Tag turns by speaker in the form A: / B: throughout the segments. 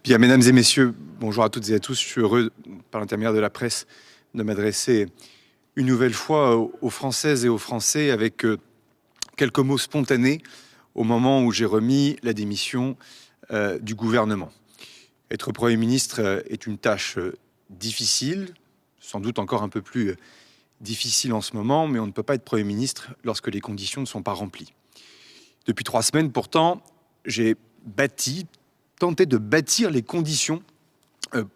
A: Bien, mesdames et messieurs, bonjour à toutes et à tous. Je suis heureux, par l'intermédiaire de la presse, de m'adresser une nouvelle fois aux Françaises et aux Français avec quelques mots spontanés au moment où j'ai remis la démission du gouvernement. Être Premier ministre est une tâche difficile, sans doute encore un peu plus difficile en ce moment, mais on ne peut pas être Premier ministre lorsque les conditions ne sont pas remplies. Depuis 3 semaines, pourtant, j'ai tenté de bâtir les conditions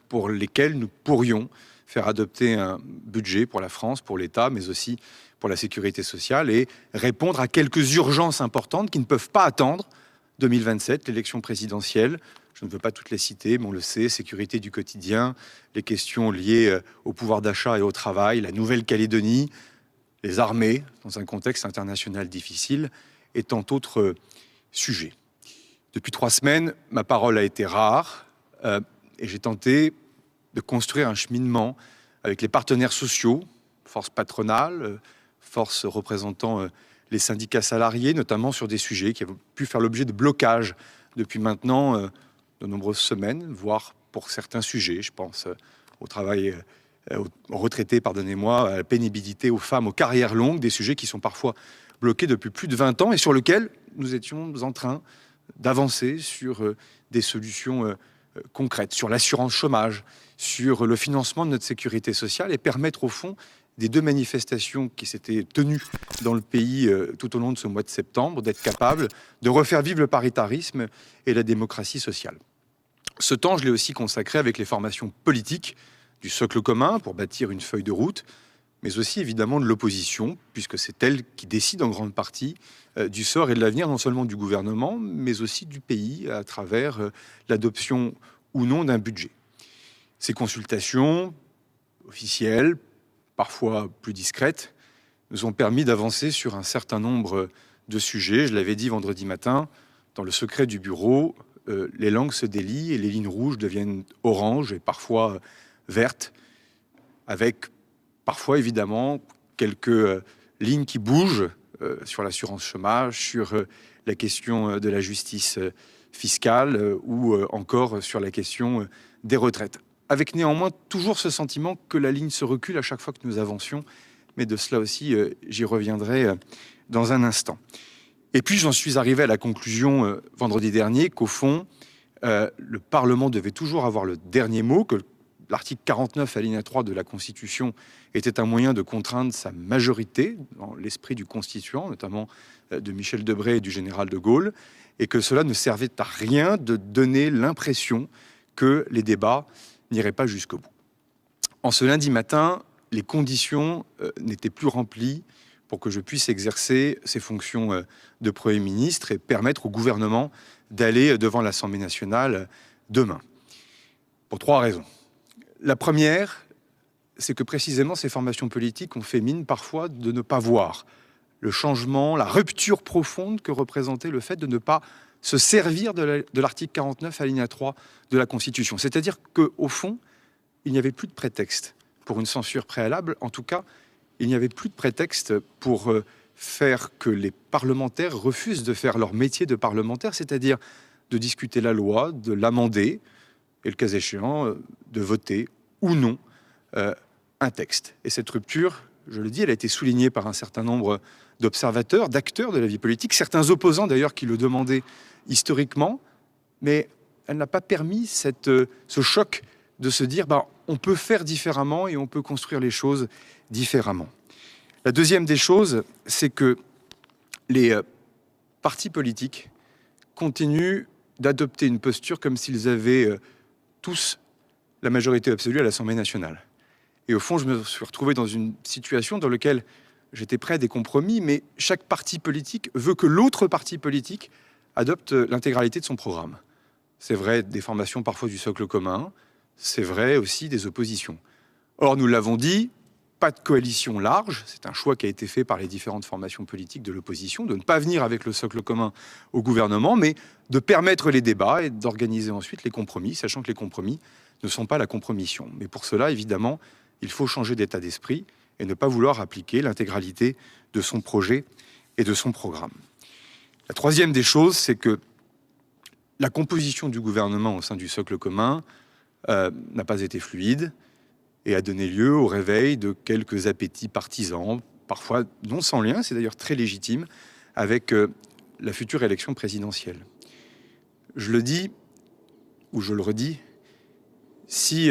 A: pour lesquelles nous pourrions faire adopter un budget pour la France, pour l'État, mais aussi pour la sécurité sociale et répondre à quelques urgences importantes qui ne peuvent pas attendre 2027, l'élection présidentielle. Je ne veux pas toutes les citer, mais on le sait, sécurité du quotidien, les questions liées au pouvoir d'achat et au travail, la Nouvelle-Calédonie, les armées, dans un contexte international difficile, et tant d'autres sujets. Depuis 3 semaines, ma parole a été rare et j'ai tenté de construire un cheminement avec les partenaires sociaux, forces patronales, forces représentant les syndicats salariés, notamment sur des sujets qui ont pu faire l'objet de blocages depuis maintenant de nombreuses semaines, voire pour certains sujets. Je pense au travail, aux retraités, pardonnez-moi, à la pénibilité, aux femmes, aux carrières longues, des sujets qui sont parfois bloqués depuis plus de 20 ans et sur lesquels nous étions en train d'avancer sur des solutions concrètes, sur l'assurance chômage, sur le financement de notre sécurité sociale et permettre au fond des 2 manifestations qui s'étaient tenues dans le pays tout au long de ce mois de septembre, d'être capable de refaire vivre le paritarisme et la démocratie sociale. Ce temps, je l'ai aussi consacré avec les formations politiques du socle commun pour bâtir une feuille de route, mais aussi évidemment de l'opposition, puisque c'est elle qui décide en grande partie du sort et de l'avenir non seulement du gouvernement, mais aussi du pays à travers l'adoption ou non d'un budget. Ces consultations officielles, parfois plus discrètes, nous ont permis d'avancer sur un certain nombre de sujets. Je l'avais dit vendredi matin, dans le secret du bureau, les langues se délient et les lignes rouges deviennent oranges et parfois vertes, avec parfois, évidemment, quelques lignes qui bougent sur l'assurance chômage, sur la question de la justice fiscale ou encore sur la question des retraites. Avec néanmoins toujours ce sentiment que la ligne se recule à chaque fois que nous avancions, mais de cela aussi, j'y reviendrai dans un instant. Et puis, j'en suis arrivé à la conclusion vendredi dernier qu'au fond, le Parlement devait toujours avoir le dernier mot, que l'article 49, alinéa 3 de la Constitution était un moyen de contraindre sa majorité dans l'esprit du constituant, notamment de Michel Debré et du général de Gaulle, et que cela ne servait à rien de donner l'impression que les débats n'iraient pas jusqu'au bout. En ce lundi matin, les conditions n'étaient plus remplies pour que je puisse exercer ces fonctions de Premier ministre et permettre au gouvernement d'aller devant l'Assemblée nationale demain. Pour 3 raisons. La première, c'est que précisément ces formations politiques ont fait mine parfois de ne pas voir le changement, la rupture profonde que représentait le fait de ne pas se servir de l'article 49 alinéa 3 de la Constitution. C'est-à-dire qu'au fond, il n'y avait plus de prétexte pour une censure préalable. En tout cas, il n'y avait plus de prétexte pour faire que les parlementaires refusent de faire leur métier de parlementaire, c'est-à-dire de discuter la loi, de l'amender, et le cas échéant, de voter ou non un texte. Et cette rupture, je le dis, elle a été soulignée par un certain nombre d'observateurs, d'acteurs de la vie politique, certains opposants d'ailleurs qui le demandaient historiquement, mais elle n'a pas permis ce choc de se dire on peut faire différemment et on peut construire les choses différemment. La deuxième des choses, c'est que les partis politiques continuent d'adopter une posture comme s'ils avaient tous la majorité absolue à l'Assemblée nationale. Et au fond, je me suis retrouvé dans une situation dans laquelle j'étais prêt à des compromis, mais chaque parti politique veut que l'autre parti politique adopte l'intégralité de son programme. C'est vrai des formations parfois du socle commun, c'est vrai aussi des oppositions. Or, nous l'avons dit, pas de coalition large, c'est un choix qui a été fait par les différentes formations politiques de l'opposition, de ne pas venir avec le socle commun au gouvernement, mais de permettre les débats et d'organiser ensuite les compromis, sachant que les compromis ne sont pas la compromission. Mais pour cela, évidemment, il faut changer d'état d'esprit et ne pas vouloir appliquer l'intégralité de son projet et de son programme. La troisième des choses, c'est que La composition du gouvernement au sein du socle commun n'a pas été fluide et a donné lieu au réveil de quelques appétits partisans, parfois non sans lien, c'est d'ailleurs très légitime, avec la future élection présidentielle. Je le dis, ou je le redis, si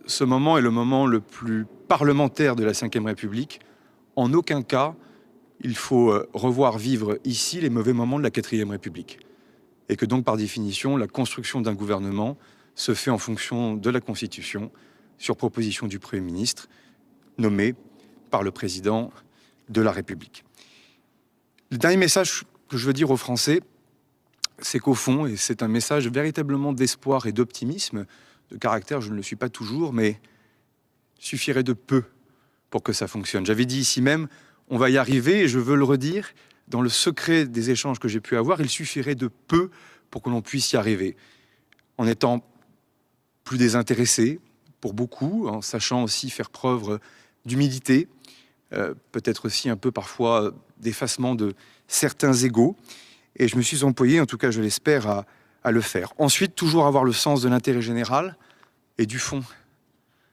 A: ce moment est le moment le plus parlementaire de la Ve République, en aucun cas il faut revoir vivre ici les mauvais moments de la Quatrième République. Et que donc, par définition, la construction d'un gouvernement se fait en fonction de la Constitution, sur proposition du Premier ministre, nommé par le Président de la République. Le dernier message que je veux dire aux Français, c'est qu'au fond, et c'est un message véritablement d'espoir et d'optimisme, de caractère, je ne le suis pas toujours, mais suffirait de peu pour que ça fonctionne. J'avais dit ici même, on va y arriver, et je veux le redire, dans le secret des échanges que j'ai pu avoir, il suffirait de peu pour que l'on puisse y arriver. En étant plus désintéressé, pour beaucoup, en sachant aussi faire preuve d'humilité, peut-être aussi un peu parfois d'effacement de certains égos. Et je me suis employé, en tout cas je l'espère, à le faire. Ensuite, toujours avoir le sens de l'intérêt général et du fond.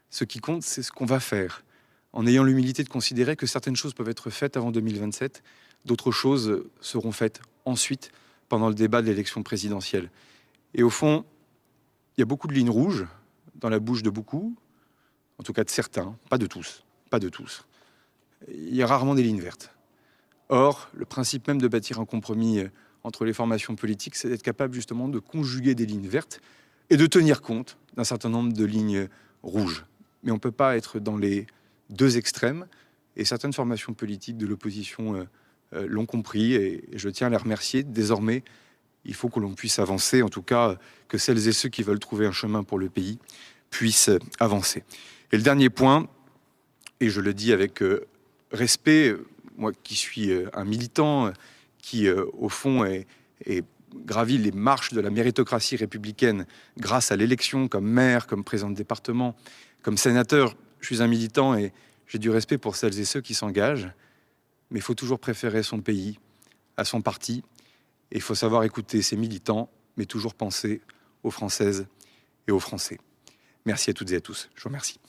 A: Ce qui compte, c'est ce qu'on va faire, en ayant l'humilité de considérer que certaines choses peuvent être faites avant 2027, d'autres choses seront faites ensuite, pendant le débat de l'élection présidentielle. Et au fond, il y a beaucoup de lignes rouges dans la bouche de beaucoup, en tout cas de certains, pas de tous, pas de tous. Il y a rarement des lignes vertes. Or, le principe même de bâtir un compromis entre les formations politiques, c'est d'être capable justement de conjuguer des lignes vertes et de tenir compte d'un certain nombre de lignes rouges. Mais on ne peut pas être dans les deux extrêmes, et certaines formations politiques de l'opposition l'ont compris, et je tiens à les remercier. Désormais, il faut que l'on puisse avancer, en tout cas que celles et ceux qui veulent trouver un chemin pour le pays puissent avancer. Et le dernier point, et je le dis avec respect, moi qui suis un militant qui, au fond, est gravi les marches de la méritocratie républicaine grâce à l'élection comme maire, comme président de département, comme sénateur, je suis un militant et j'ai du respect pour celles et ceux qui s'engagent, mais il faut toujours préférer son pays à son parti, et il faut savoir écouter ses militants, mais toujours penser aux Françaises et aux Français. Merci à toutes et à tous. Je vous remercie.